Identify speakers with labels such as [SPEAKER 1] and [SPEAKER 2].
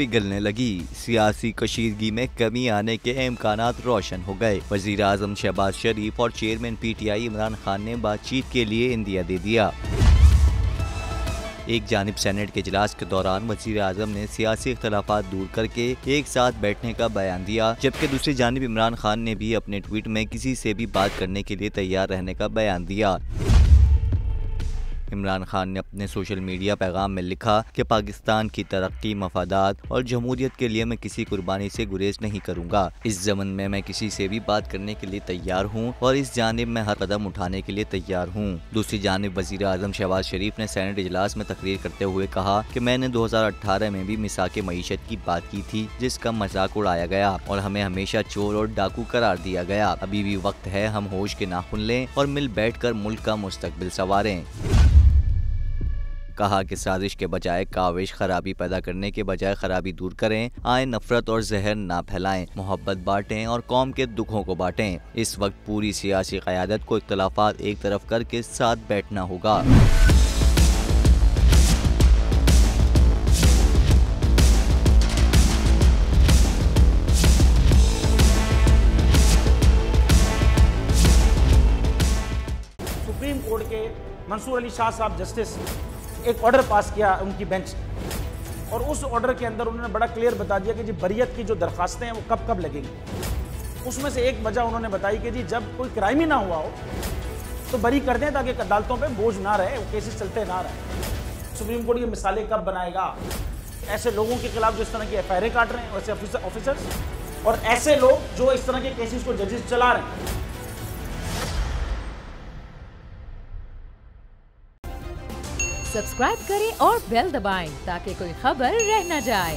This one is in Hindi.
[SPEAKER 1] पिघलने लगी। सियासी कशीदगी में कमी आने के इम्कानात रोशन हो गए। वजीर आजम शहबाज शरीफ और चेयरमैन PTI इमरान खान ने बातचीत के लिए इंदिया दे दिया। एक जानिब सेनेट के इजलास के दौरान वजीर आजम ने सियासी इख्तलाफात दूर करके एक साथ बैठने का बयान दिया, जबकि दूसरी जानिब इमरान खान ने भी अपने ट्वीट में किसी से भी बात करने के लिए तैयार रहने का बयान दिया। इमरान खान ने अपने सोशल मीडिया पैगाम में लिखा कि पाकिस्तान की तरक्की, मफादात और जमहूरियत के लिए मैं किसी कुर्बानी से गुरेज नहीं करूंगा। इस ज़मन में मैं किसी से भी बात करने के लिए तैयार हूं और इस जानिब में हर कदम उठाने के लिए तैयार हूं। दूसरी जानिब वजीर आजम शहबाज शरीफ ने सेनेट इजलास में तकरीर करते हुए कहा कि मैंने 2018 में भी मिसाक मईशत की बात की थी, जिसका मजाक उड़ाया गया और हमें हमेशा चोर और डाकू करार दिया गया। अभी भी वक्त है हम होश के नाखून लें और मिल बैठकर मुल्क का मुस्तकबिल संवारें। कहा कि साजिश के बजाय काविश, खराबी पैदा करने के बजाय खराबी दूर करें। आए नफरत और जहर ना फैलाएं, मोहब्बत बांटें और कौम के दुखों को बांटें। इस वक्त पूरी सियासी क़यादत को इख्तलाफात एक तरफ करके साथ बैठना होगा।
[SPEAKER 2] सुप्रीम कोर्ट के मंसूर अली शाह साहब जस्टिस एक ऑर्डर पास किया उनकी बेंच ने, और उस ऑर्डर के अंदर उन्होंने बड़ा क्लियर बता दिया कि जी बरियत की जो दरखास्तें हैं वो कब कब लगेंगी। उसमें से एक वजह उन्होंने बताई कि जी जब कोई क्राइम ही ना हुआ हो तो बरी कर दें, ताकि अदालतों पे बोझ ना रहे, वो केसेस चलते ना रहे। सुप्रीम कोर्ट ये मिसालें कब बनाएगा? ऐसे लोगों के खिलाफ जो इस तरह की FIR काट रहे हैं, वैसे ऑफिसर्स, और ऐसे लोग जो इस तरह के केसेस को जजेस चला रहे हैं।
[SPEAKER 3] सब्सक्राइब करें और बेल दबाएं ताकि कोई खबर रह न जाए।